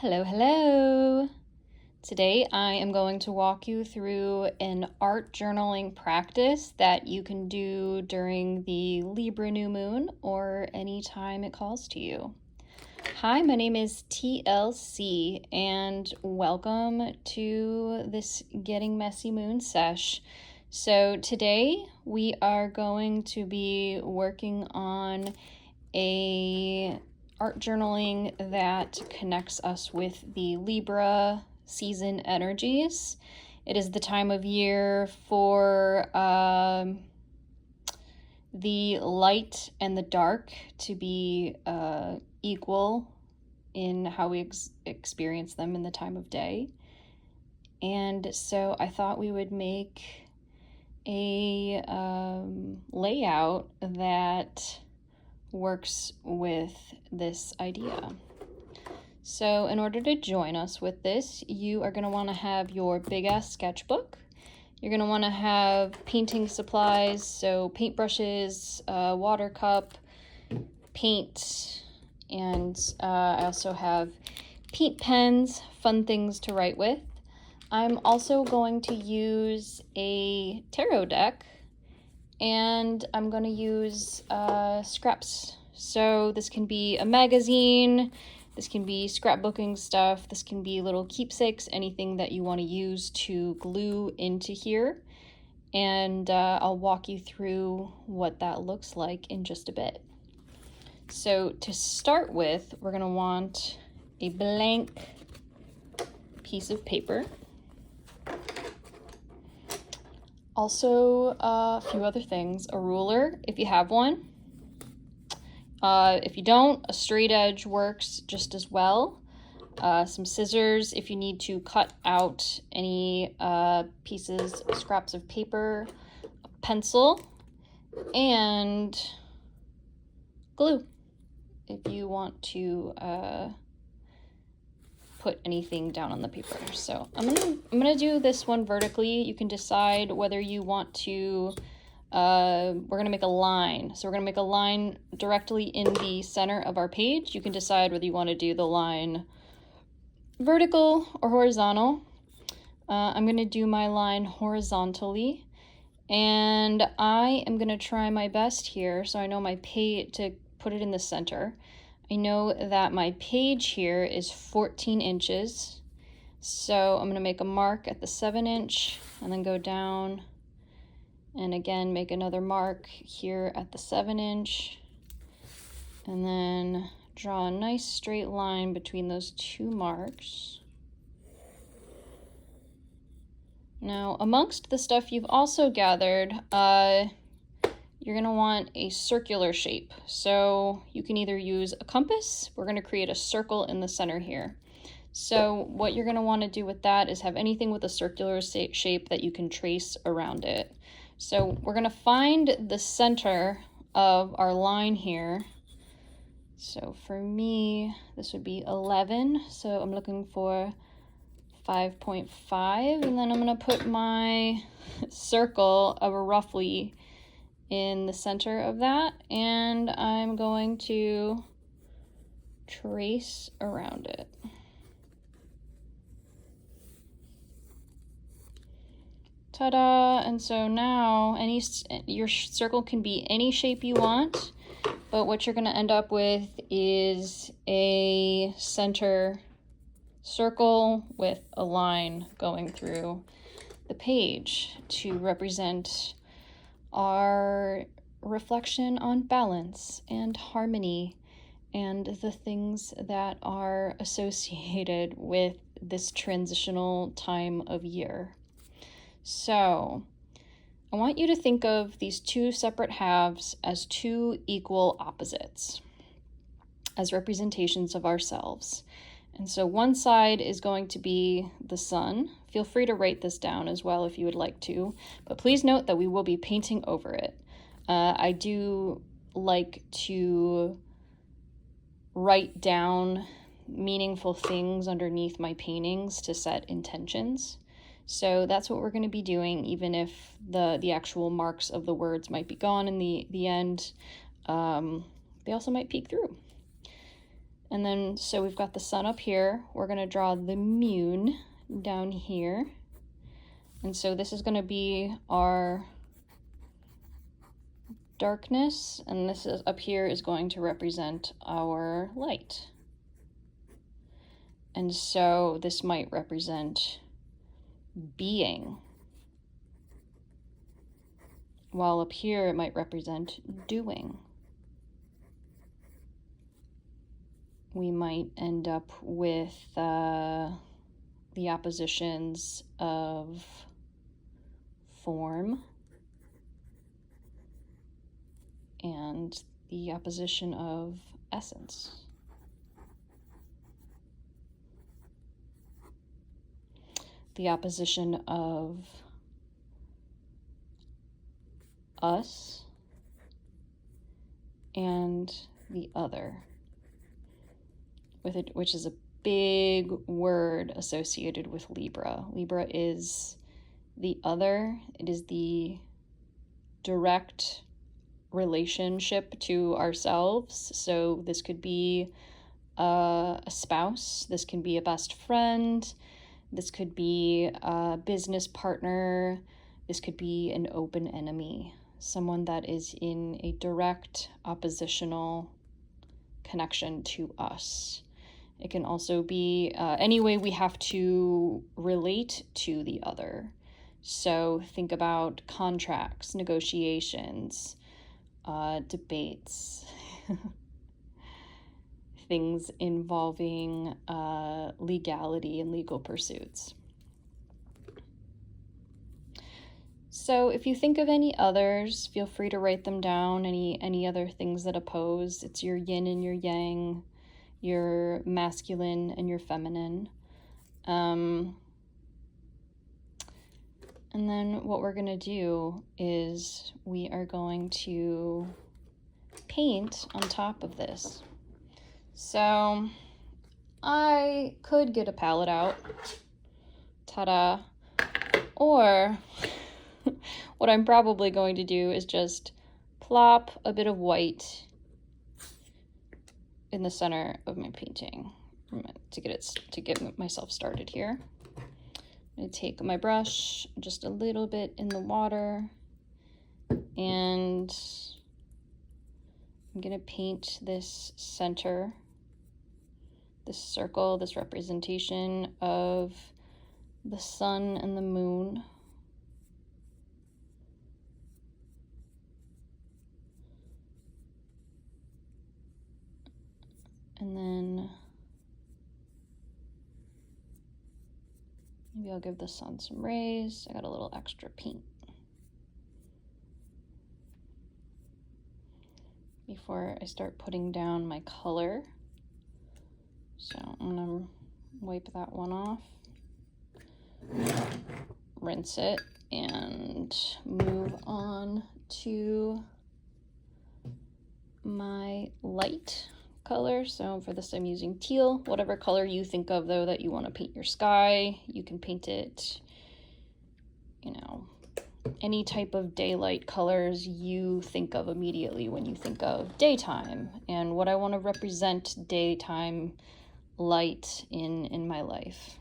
Hello, hello! Today I am going to walk you through an art journaling practice that you can do during the Libra New Moon or any time it calls to you. Hi, my name is TLC and welcome to this Getting Messy Moon sesh. So today we are going to be working on a art journaling that connects us with the Libra season energies. It is the time of year for the light and the dark to be equal in how we experience them in the time of day. And so I thought we would make a layout that works with this idea. So in order to join us with this, you are going to want to have your big ass sketchbook. You're going to want to have painting supplies, so paintbrushes, water cup, paint, and I also have paint pens, fun things to write with. I'm also going to use a tarot deck, and I'm going to use scraps. So this can be a magazine, this can be scrapbooking stuff, this can be little keepsakes, anything that you want to use to glue into here. And I'll walk you through what that looks like in just a bit. So to start with, we're going to want a blank piece of paper. Also, a few other things. A ruler, if you have one. If you don't, a straight edge works just as well. Some scissors if you need to cut out any pieces, scraps of paper, a pencil, and glue if you want to put anything down on the paper. So I'm gonna do this one vertically. You can decide whether you want to we're gonna make a line. So we're gonna make a line directly in the center of our page. You can decide whether you want to do the line vertical or horizontal. I'm gonna do my line horizontally, and I am gonna try my best here so I know my page to put it in the center. I know that my page here is 14 inches. So I'm gonna make a mark at the 7-inch and then go down and again make another mark here at the 7-inch and then draw a nice straight line between those two marks. Now, amongst the stuff you've also gathered, you're gonna want a circular shape. So you can either use a compass. We're gonna create a circle in the center here. So what you're gonna wanna do with that is have anything with a circular shape that you can trace around it. So we're gonna find the center of our line here. So for me, this would be 11. So I'm looking for 5.5, and then I'm gonna put my circle of roughly in the center of that, and I'm going to trace around it. Ta-da! And so now your circle can be any shape you want, but what you're going to end up with is a center circle with a line going through the page to represent our reflection on balance and harmony and the things that are associated with this transitional time of year. So I want you to think of these two separate halves as two equal opposites, as representations of ourselves. And so one side is going to be the sun. Feel free to write this down as well if you would like to, but please note that we will be painting over it. I do like to write down meaningful things underneath my paintings to set intentions. So that's what we're going to be doing, even if the actual marks of the words might be gone in the end. They also might peek through. And then, so we've got the sun up here. We're going to draw the moon down here. And so this is going to be our darkness, and this is up here is going to represent our light. And so this might represent being, while up here it might represent doing. We might end up with the oppositions of form and the opposition of essence. The opposition of us and the other, with it, which is a big word associated with Libra. Libra is the other. It is the direct relationship to ourselves. So this could be a spouse, this can be a best friend, this could be a business partner, this could be an open enemy, someone that is in a direct oppositional connection to us. It can also be any way we have to relate to the other. So think about contracts, negotiations, debates, things involving legality and legal pursuits. So if you think of any others, feel free to write them down, any other things that oppose. It's your yin and your yang, your masculine and your feminine. And then what we're going to do is we are going to paint on top of this. So I could get a palette out, ta-da, or what I'm probably going to do is just plop a bit of white in the center of my painting to get myself started here. I'm going to take my brush, just a little bit in the water, and I'm going to paint this center, this circle, this representation of the sun and the moon. And then maybe I'll give the sun some rays. I got a little extra paint. Before I start putting down my color. So I'm gonna wipe that one off, rinse it, and move on to my light color. So for this I'm using teal. Whatever color you think of though that you want to paint your sky, you can paint it, you know, any type of daylight colors you think of immediately when you think of daytime and what I want to represent daytime light in my life.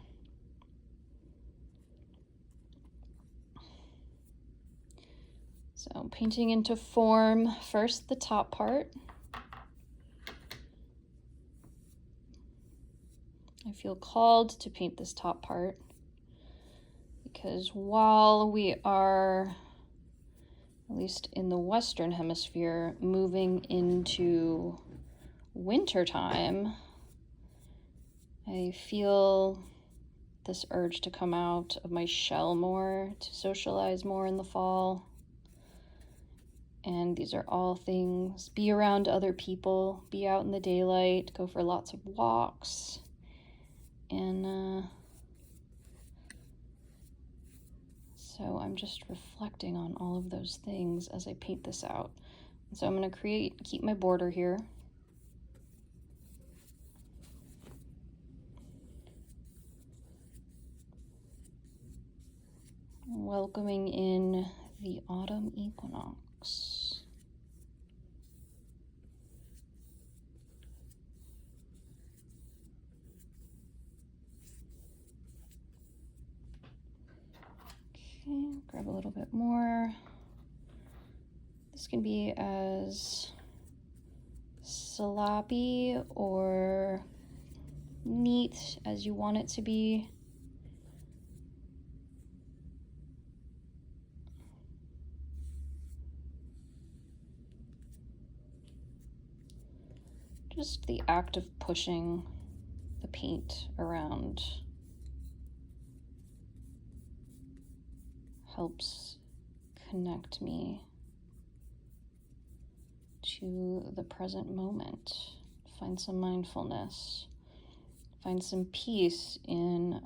So painting into form, first the top part. I feel called to paint this top part because while we are, at least in the Western Hemisphere, moving into winter time, I feel this urge to come out of my shell more, to socialize more in the fall. And these are all things, be around other people, be out in the daylight, go for lots of walks. And so I'm just reflecting on all of those things as I paint this out. And so I'm going to keep my border here. Welcoming in the autumn equinox. grab a little bit more. This can be as sloppy or neat as you want it to be. Just the act of pushing the paint around helps connect me to the present moment. Find some mindfulness. Find some peace in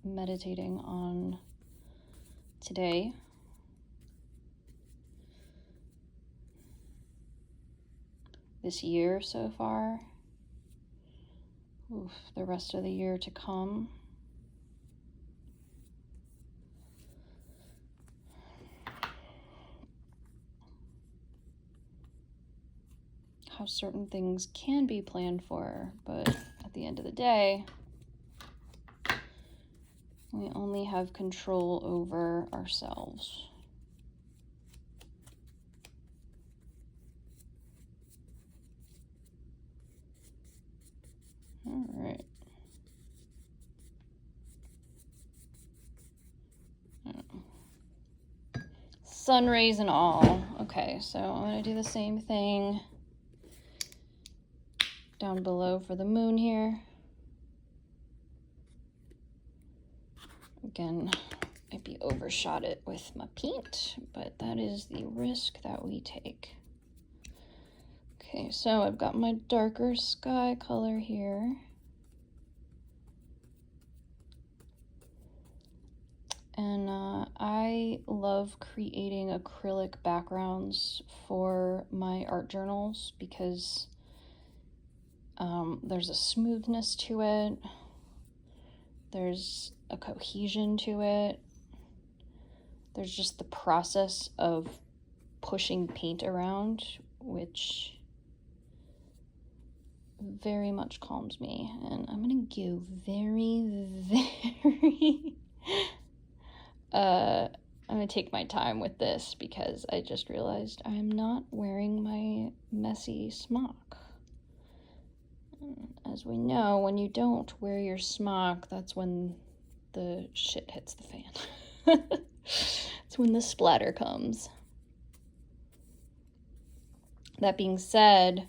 meditating on today. This year so far. Oof, the rest of the year to come. How certain things can be planned for, but at the end of the day, we only have control over ourselves. All right. Sun rays and all. Okay, so I'm going to do the same thing down below for the moon here. Again, maybe overshot it with my paint, but that is the risk that we take. Okay, so I've got my darker sky color here. And I love creating acrylic backgrounds for my art journals because there's a smoothness to it. There's a cohesion to it. There's just the process of pushing paint around, which very much calms me. And I'm gonna go very I'm gonna take my time with this because I just realized I'm not wearing my messy smock. As we know, when you don't wear your smock, that's when the shit hits the fan. It's when the splatter comes. That being said,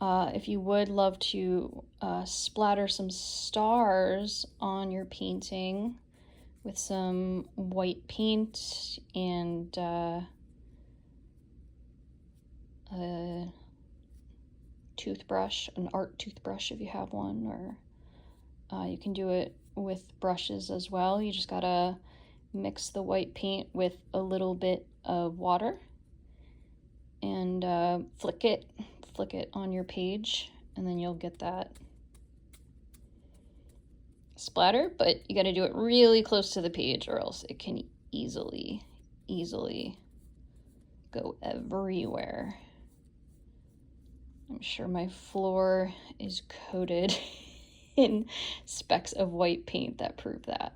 if you would love to splatter some stars on your painting with some white paint and a toothbrush, an art toothbrush if you have one, or you can do it with brushes as well. You just gotta mix the white paint with a little bit of water and flick it on your page, and then you'll get that splatter, but you got to do it really close to the page or else it can easily go everywhere. I'm sure my floor is coated in specks of white paint that prove that.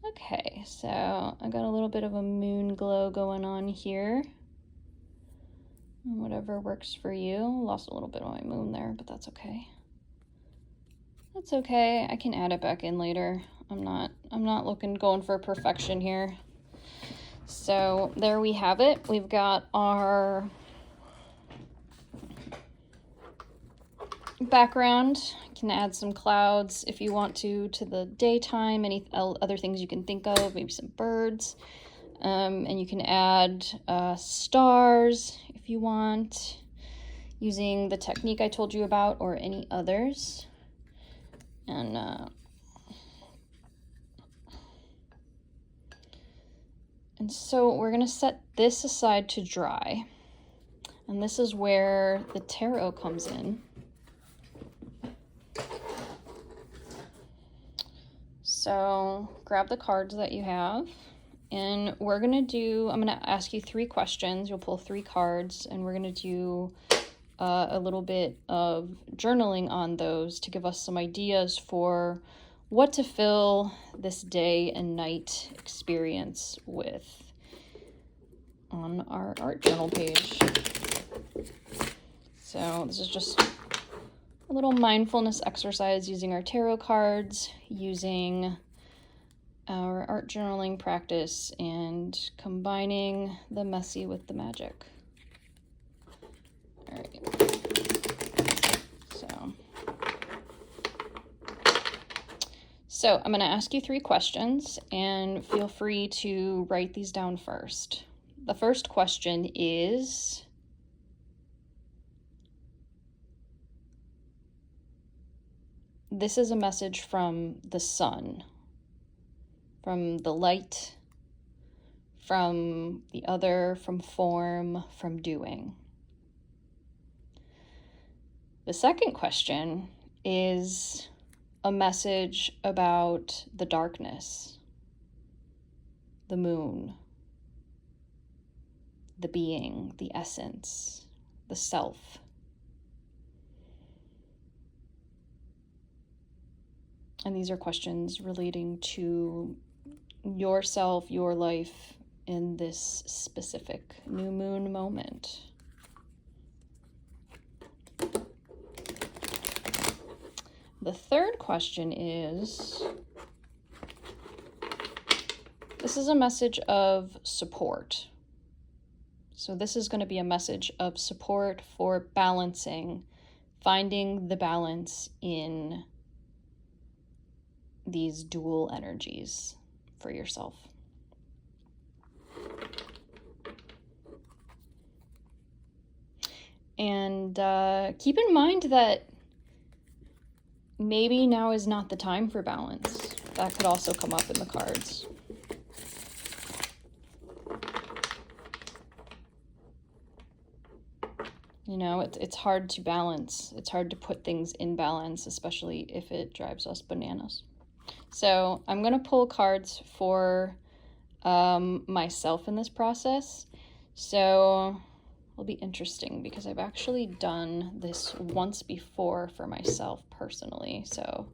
Okay, so I got a little bit of a moon glow going on here. Whatever works for you. Lost a little bit of my moon there, but that's okay. That's okay. I can add it back in later. I'm not going for perfection here. So there we have it. We've got our background. You can add some clouds if you want to the daytime, any other things you can think of, maybe some birds. And you can add stars if you want, using the technique I told you about or any others. And so we're going to set this aside to dry. And this is where the tarot comes in. So grab the cards that you have. And I'm going to ask you 3 questions. You'll pull 3 cards, and we're going to do a little bit of journaling on those to give us some ideas for what to fill this day and night experience with on our art journal page. So this is just a little mindfulness exercise using our tarot cards, using our art journaling practice, and combining the messy with the magic. All right. So I'm going to ask you 3 questions, and feel free to write these down first. The first question is, this is a message from the sun, from the light, from the other, from form, from doing. The second question is a message about the darkness, the moon, the being, the essence, the self. And these are questions relating to yourself, your life in this specific new moon moment. The third question is, this is a message of support. So this is going to be a message of support for balancing, finding the balance in these dual energies for yourself. And keep in mind that maybe now is not the time for balance. That could also come up in the cards. You know, it's hard to balance. It's hard to put things in balance, especially if it drives us bananas. So I'm going to pull cards for myself in this process. So it'll be interesting because I've actually done this once before for myself personally. So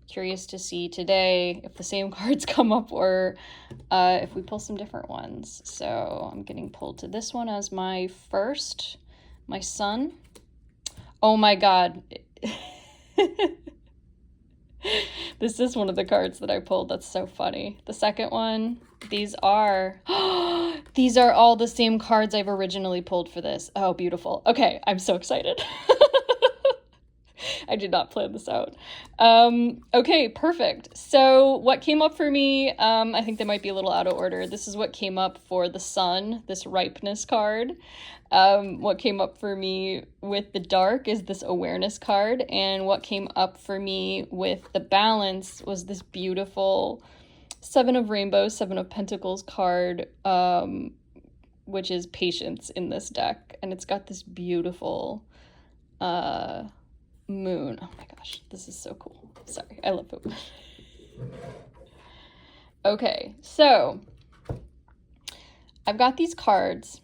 curious to see today if the same cards come up or if we pull some different ones. So I'm getting pulled to this one as my first, my sun. Oh my God. This is one of the cards that I pulled. That's so funny. The second one, these are all the same cards I've originally pulled for this. Oh, beautiful. Okay, I'm so excited. I did not plan this out. Okay, perfect. So what came up for me, I think they might be a little out of order. This is what came up for the sun, this ripeness card. What came up for me with the dark is this awareness card. And what came up for me with the balance was this beautiful 7 of Rainbows, 7 of Pentacles card, which is patience in this deck. And it's got this beautiful moon. Oh my gosh, this is so cool. Sorry, I love it. Okay, so I've got these cards.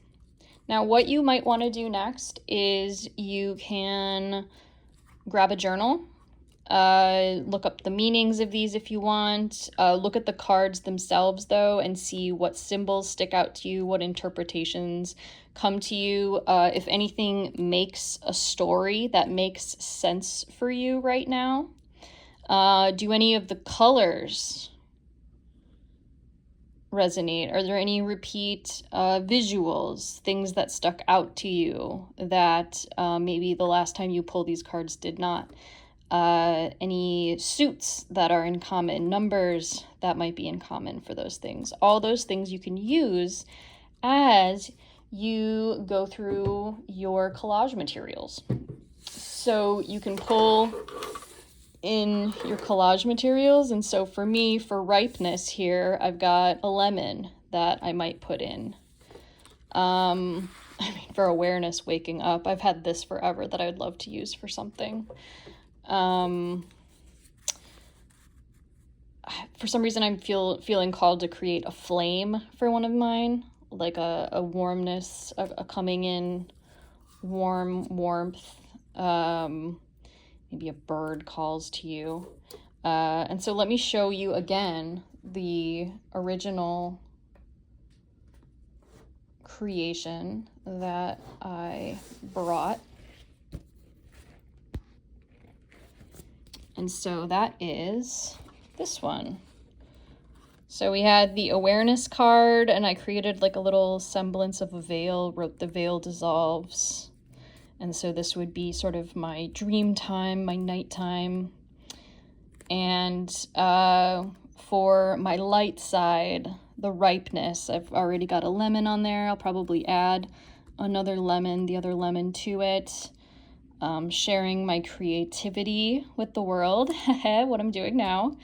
Now, what you might want to do next is you can grab a journal, look up the meanings of these if you want, look at the cards themselves, though, and see what symbols stick out to you, what interpretations come to you. If anything makes a story that makes sense for you right now. Do any of the colors resonate? Are there any repeat visuals, things that stuck out to you that maybe the last time you pulled these cards did not? Any suits that are in common, numbers that might be in common for those things. All those things you can use as you go through your collage materials. So you can pull in your collage materials. And so for me, for ripeness here, I've got a lemon that I might put in. For awareness, waking up, I've had this forever that I would love to use for something. For some reason, I'm feeling called to create a flame for one of mine, like a warmness, a coming in warmth. Maybe a bird calls to you. And so let me show you again the original creation that I brought. And so that is this one. So we had the awareness card, and I created like a little semblance of a veil, wrote the veil dissolves. And so this would be sort of my dream time, my nighttime. And for my light side, the ripeness, I've already got a lemon on there. I'll probably add another lemon, the other lemon to it. Sharing my creativity with the world, what I'm doing now.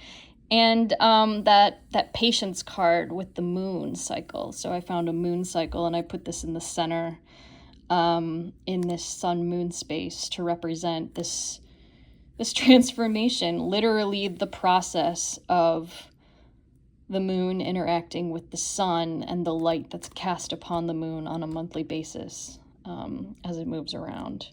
And that patience card with the moon cycle. So I found a moon cycle and I put this in the center in this sun-moon space to represent this transformation, literally the process of the moon interacting with the sun and the light that's cast upon the moon on a monthly basis as it moves around.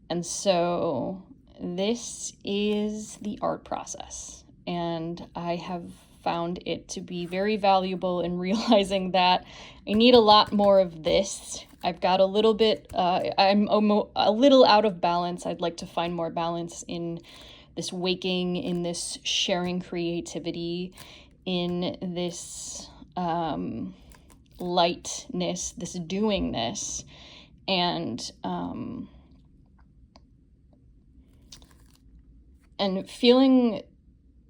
And so this is the art process. And I have found it to be very valuable in realizing that I need a lot more of this. I've got a little bit, I'm a little out of balance. I'd like to find more balance in this waking, in this sharing creativity, in this lightness, this doingness, and feeling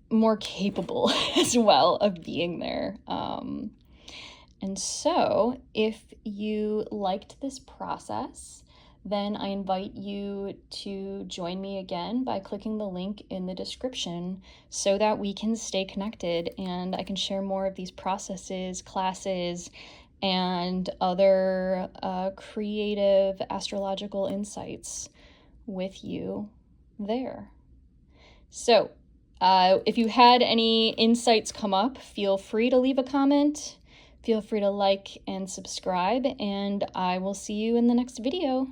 more capable as well of being there. And so if you liked this process, then I invite you to join me again by clicking the link in the description so that we can stay connected and I can share more of these processes, classes, and other creative astrological insights with you there. So if you had any insights come up, feel free to leave a comment. Feel free to like and subscribe, and I will see you in the next video.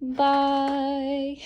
Bye.